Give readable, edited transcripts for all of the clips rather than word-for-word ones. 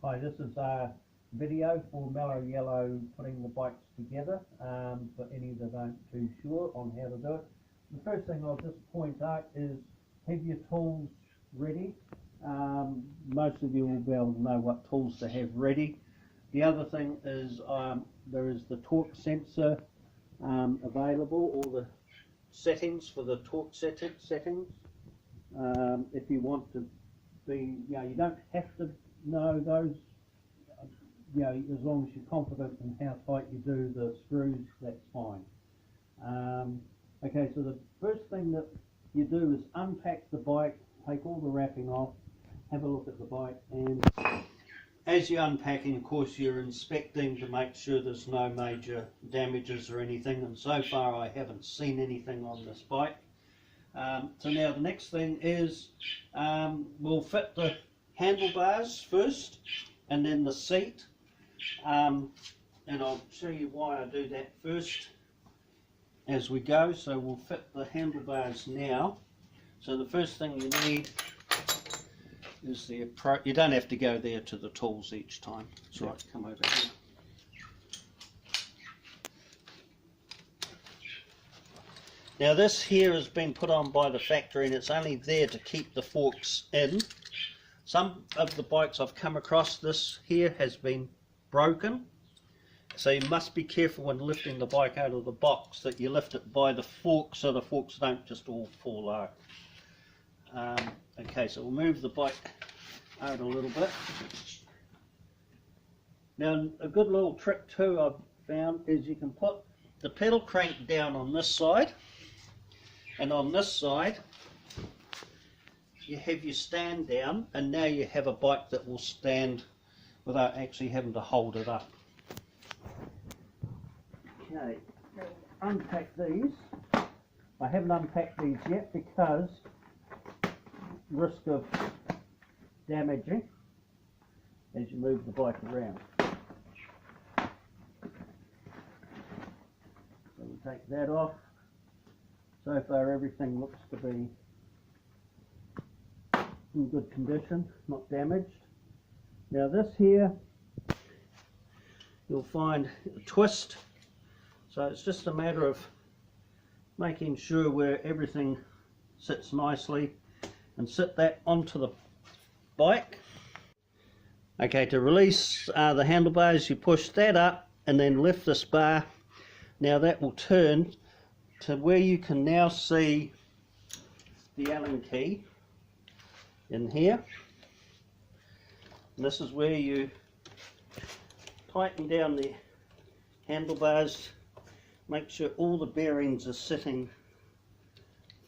Hi, this is a video for Meloyelo putting the bikes together, for any that aren't too sure on how to do it. The first thing I'll just point out is have your tools ready. Most of you will be able to know what tools to have ready. The other thing is there is the torque sensor available, all the settings for the torque settings. If you want to be, you don't have to know those, as long as you're confident in how tight you do the screws, that's fine. Okay, so the first thing that you do is unpack the bike, take all the wrapping off, have a look at the bike, and as you're unpacking, of course, you're inspecting to make sure there's no major damages or anything, and so far I haven't seen anything on this bike. So now the next thing is we'll fit the handlebars first and then the seat, and I'll show you why I do that first as we go. So we'll fit the handlebars now. So the first thing you need is the approach. You don't have to go there to the tools each time. It's right, come over here. Now this here has been put on by the factory and it's only there to keep the forks in. Some of the bikes I've come across, this here has been broken. So you must be careful when lifting the bike out of the box that you lift it by the forks so the forks don't just all fall out. Okay, so we'll move the bike out a little bit. Now a good little trick too I've found is you can put the pedal crank down on this side, and on this side you have your stand down, and now you have a bike that will stand without actually having to hold it up. Okay, unpack these. I haven't unpacked these yet because risk of damaging as you move the bike around. So we'll take that off. So far everything looks to be in good condition, not damaged. Now this here, you'll find a twist. So it's just a matter of making sure where everything sits nicely, and sit that onto the bike. Okay, to release the handlebars, you push that up and then lift this bar. Now that will turn to where you can now see the Allen key in here. And this is where you tighten down the handlebars, make sure all the bearings are sitting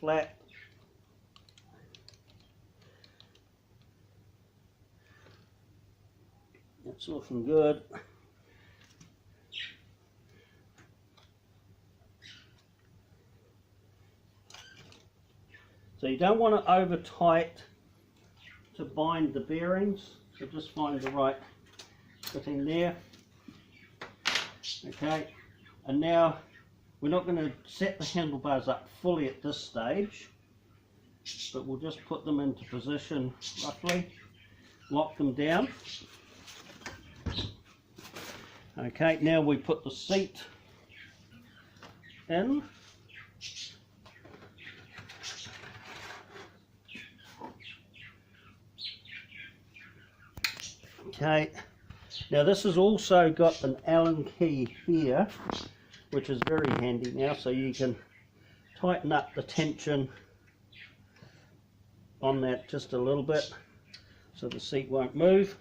flat. It's looking good. So you don't want to over tight to bind the bearings, so just find the right fitting there. Okay, and now we're not going to set the handlebars up fully at this stage, but we'll just put them into position roughly, lock them down. Okay, now we put the seat in. Okay, now this has also got an Allen key here, which is very handy now, so you can tighten up the tension on that just a little bit so the seat won't move.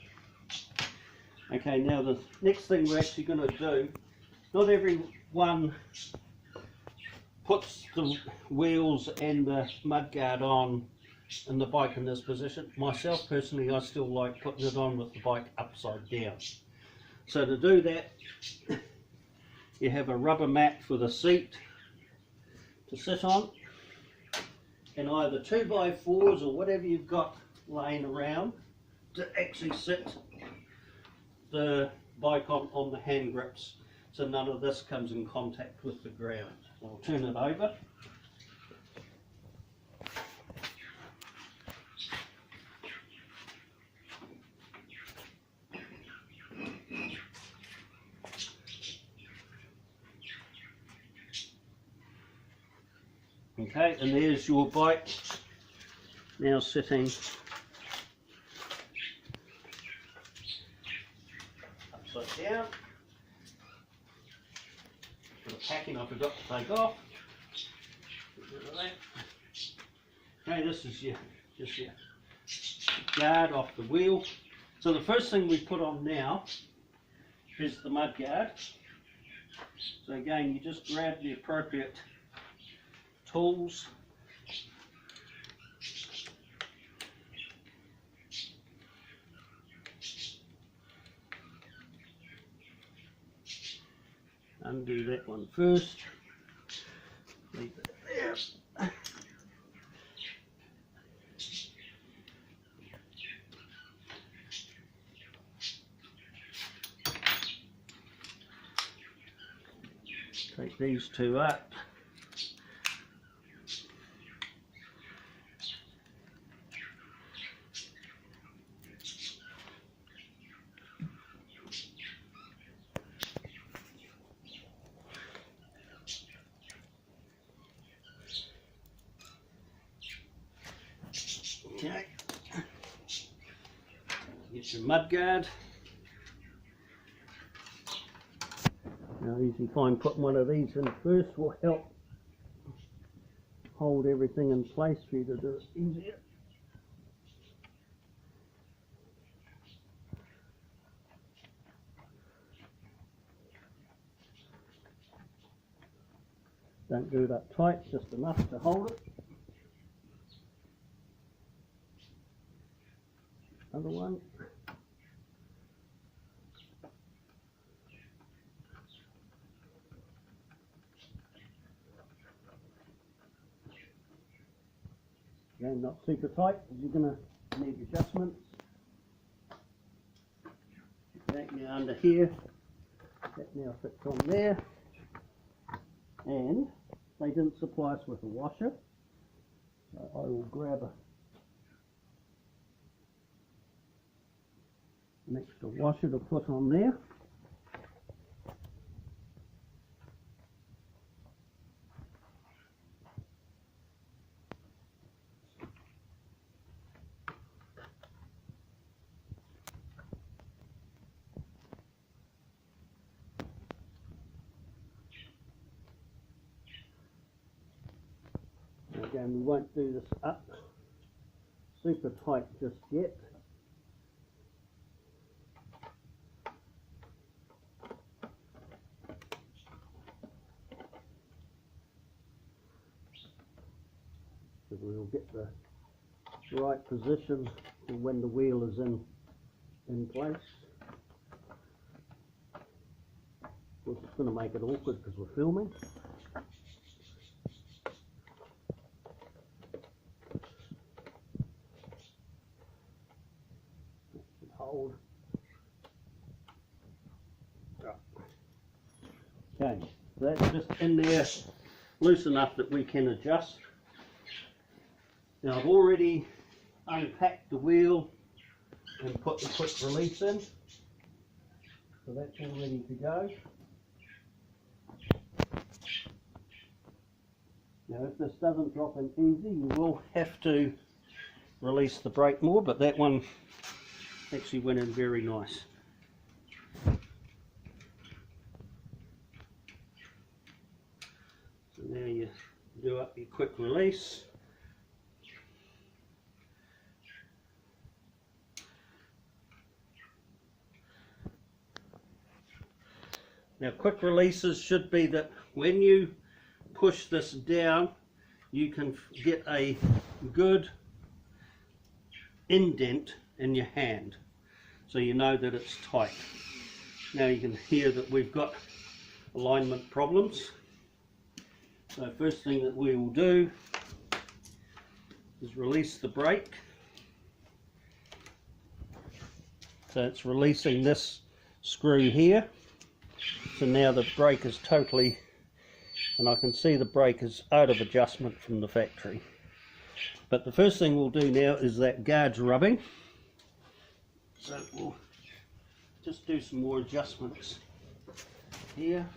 Okay, now the next thing we're actually going to do, not everyone puts the wheels and the mudguard on and the bike in this position. Myself personally, I still like putting it on with the bike upside down. So to do that, you have a rubber mat for the seat to sit on, and either 2x4s or whatever you've got laying around to actually sit the bike on the hand grips, so none of this comes in contact with the ground. I'll turn it over. Okay, and there's your bike now sitting upside down. For the packing I forgot to take off. Get rid of that. Okay, this is just your guard off the wheel. So the first thing we put on now is the mud guard. So again, you just grab the appropriate tools. Undo that one first. Leave it there. Take these two up. Okay. Get your mud guard. Now easy find putting one of these in first will help hold everything in place for you to do it easier. Don't do it up tight, just enough to hold it. Other one. Again, not super tight, because you're going to need adjustments. That now under here, that now fits on there. And they didn't supply us with a washer, so I will grab an extra washer to put on there. Again, we won't do this up super tight just yet. So we'll get the right position for when the wheel is in place. Of course, it's going to make it awkward because we're filming. Hold. Okay, so that's just in there loose enough that we can adjust. Now I've already unpacked the wheel and put the quick release in, so that's all ready to go. Now if this doesn't drop in easy, you will have to release the brake more, but that one actually went in very nice. So now you do up your quick release. Now quick releases should be that when you push this down, you can get a good indent in your hand, so you know that it's tight. Now you can hear that we've got alignment problems. So first thing that we will do is release the brake. So it's releasing this screw here. So now the brake is totally, and I can see the brake is out of adjustment from the factory. But the first thing we'll do now is that guard's rubbing. So we'll just do some more adjustments here.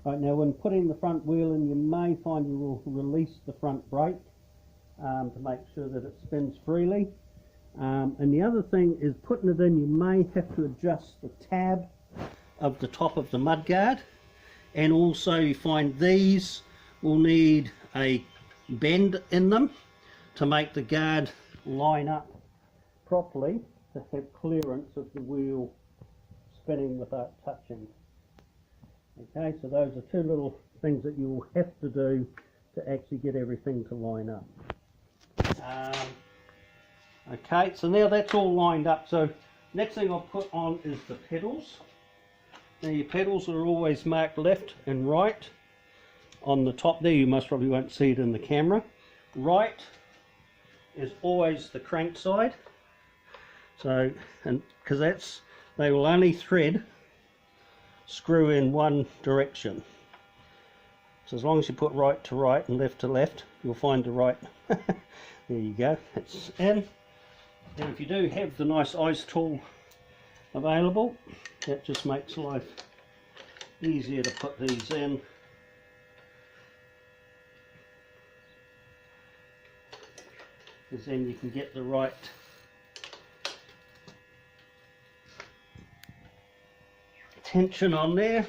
Right, now when putting the front wheel in, you may find you will release the front brake to make sure that it spins freely. And the other thing is, putting it in, you may have to adjust the tab of the top of the mudguard, and also you find these will need a bend in them to make the guard line up properly, to have clearance of the wheel spinning without touching. Okay, so those are two little things that you will have to do to actually get everything to line up. Okay, so now that's all lined up. So next thing I'll put on is the pedals. Now your pedals are always marked left and right. On the top there, you most probably won't see it in the camera. Right is always the crank side. So, and because they will only thread screw in one direction. So as long as you put right to right and left to left, you'll find the right. There you go, it's in. And if you do have the nice ice tool available, that just makes life easier to put these in. Because then you can get the right tension on there.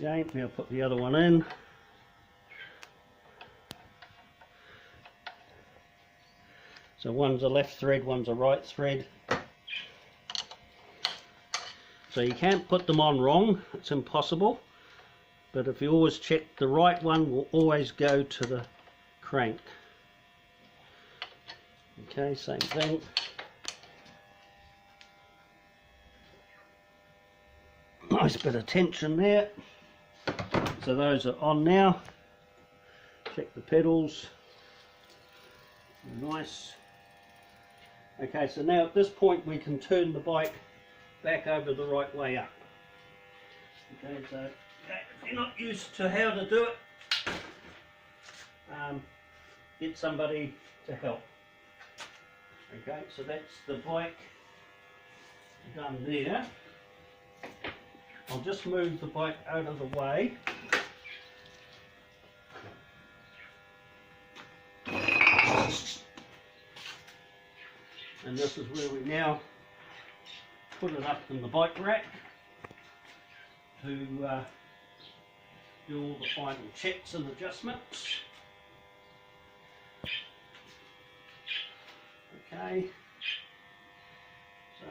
Okay, now put the other one in. So one's a left thread, one's a right thread. So you can't put them on wrong, it's impossible. But if you always check, the right one will always go to the crank. Okay, same thing. Nice bit of tension there. So those are on now. Check the pedals. Nice. Okay, so now at this point we can turn the bike back over the right way up. Okay, so if you're not used to how to do it, get somebody to help. Okay, so that's the bike done there. I'll just move the bike out of the way. And this is where we now put it up in the bike rack to do all the final checks and adjustments. Okay, so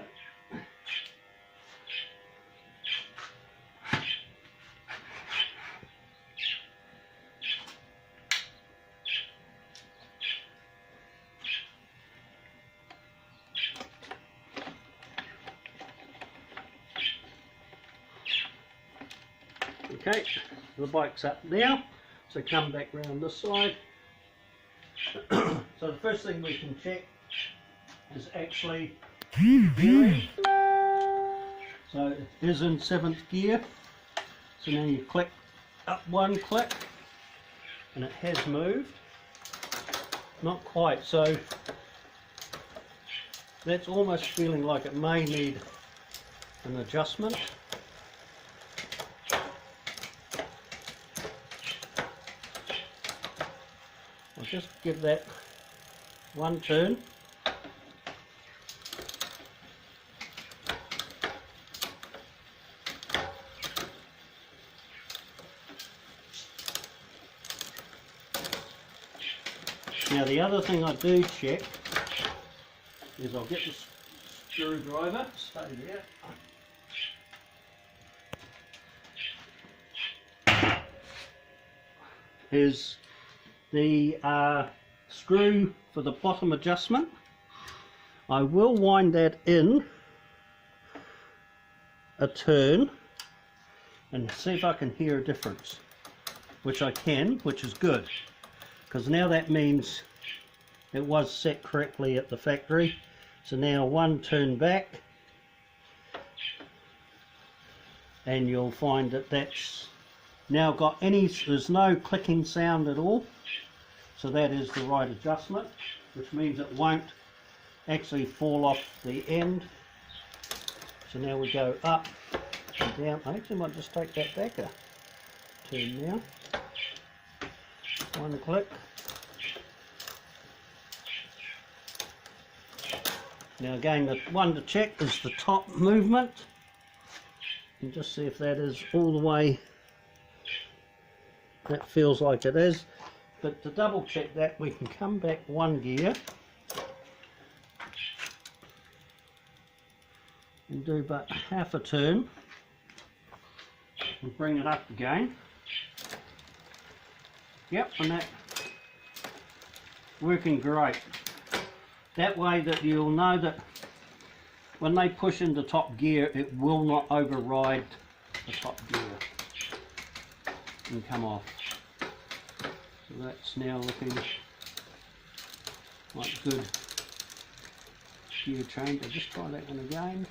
okay, the bike's up now, so come back round this side. So the first thing we can check is actually gearing. So it is in 7th gear. So now you click up one click and it has moved. Not quite, so that's almost feeling like it may need an adjustment. I'll just give that one turn. Now the other thing I do check is I'll get the screwdriver, stay there, is the screw for the bottom adjustment. I will wind that in a turn and see if I can hear a difference, which I can, which is good, because now that means it was set correctly at the factory. So now one turn back and you'll find that that's now got there's no clicking sound at all. So that is the right adjustment, which means it won't actually fall off the end. So now we go up down. I actually might just take that back a turn now. One click. Now again, the one to check is the top movement. And just see if that is all the way. That feels like it is. But to double check that, we can come back one gear and do but half a turn and bring it up again. Yep, and that working great. That way that you'll know that when they push into top gear, it will not override the top gear and come off. So that's now looking like good gear change. I'll just try that one again.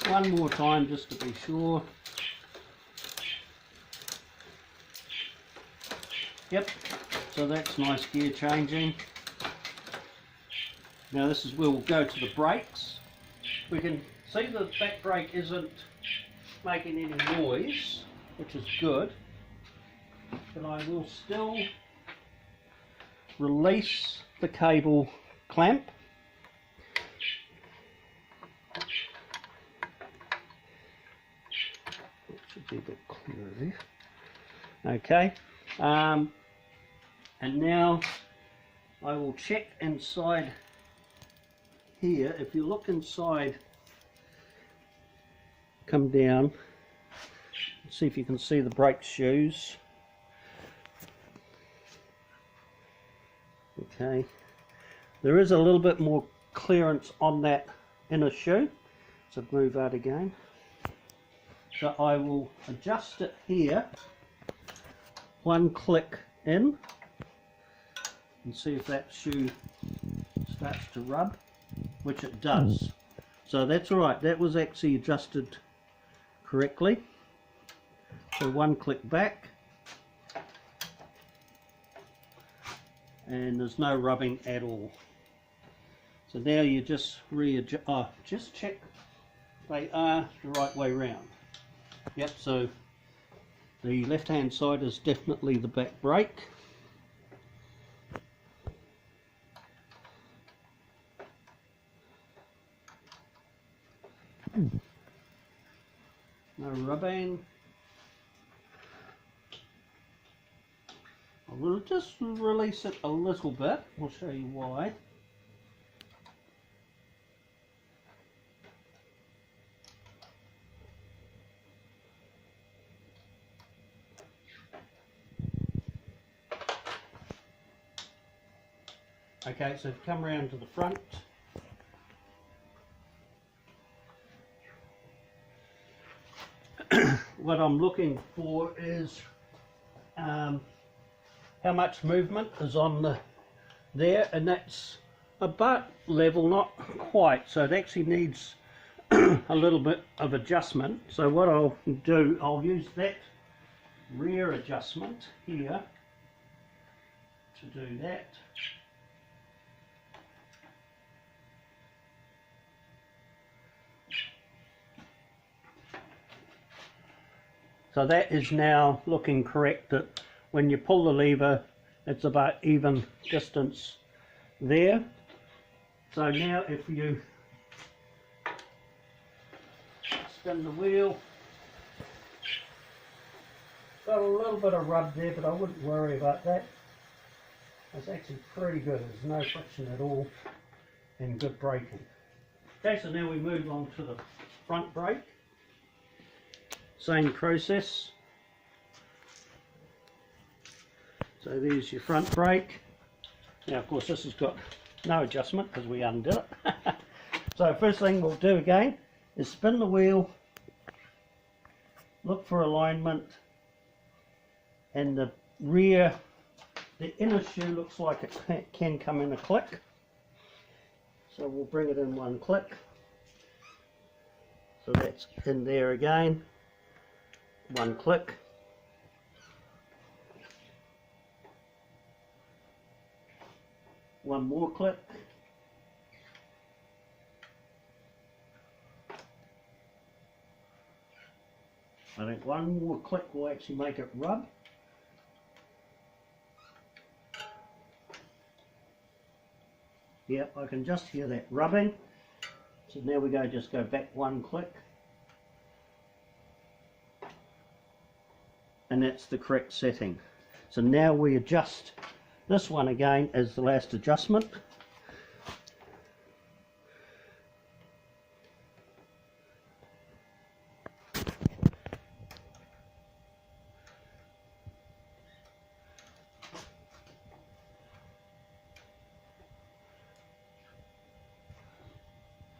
One more time just to be sure. Yep, so that's nice gear changing. Now this is where we'll go to the brakes. We can see the back brake isn't making any noise, which is good. But I will still release the cable clamp. It should be a bit clearer there. Okay. And now I will check inside here. If you look inside, come down, see if you can see the brake shoes. Okay, there is a little bit more clearance on that inner shoe, so move that again. So I will adjust it here, one click in, and see if that shoe starts to rub, which it does. So that's alright, that was actually adjusted correctly. So one click back, and there's no rubbing at all. So now you just readjust, just check they are the right way round. Yep, so the left hand side is definitely the back brake. No rubbing. I will just release it a little bit. I'll show you why. Okay, so come round to the front. What I'm looking for is how much movement is on there, and that's about level, not quite, so it actually needs a little bit of adjustment. So what I'll do, I'll use that rear adjustment here to do that. So that is now looking correct, that when you pull the lever, it's about even distance there. So now if you spin the wheel, got a little bit of rub there, but I wouldn't worry about that. It's actually pretty good, there's no friction at all, and good braking. Okay, so now we move on to the front brake. Same process. So there's your front brake. Now of course this has got no adjustment because we undid it. So first thing we'll do again is spin the wheel, look for alignment, and the rear, the inner shoe looks like it can come in a click. So we'll bring it in one click. So that's in there again. One click. One more click. I think one more click will actually make it rub. Yep, I can just hear that rubbing. So now we just go back one click. And that's the correct setting. So now we adjust this one again as the last adjustment.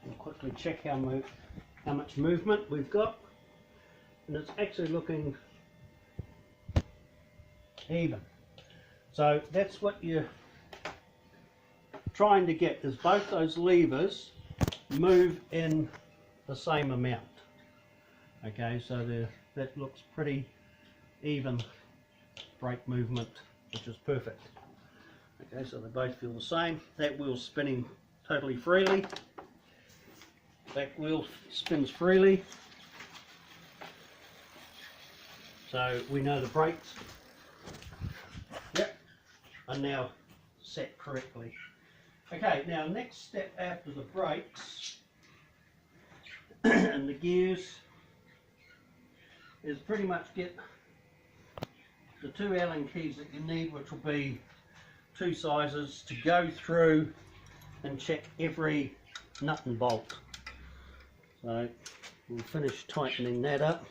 And quickly check how much movement we've got. And it's actually looking even. So that's what you're trying to get, is both those levers move in the same amount. Okay, so that looks pretty even brake movement, which is perfect. Okay, so they both feel the same. That wheel's spinning totally freely. Back wheel spins freely. So we know the brakes are now set correctly. Okay, now next step after the brakes and the gears is pretty much get the two Allen keys that you need, which will be two sizes, to go through and check every nut and bolt. So we'll finish tightening that up.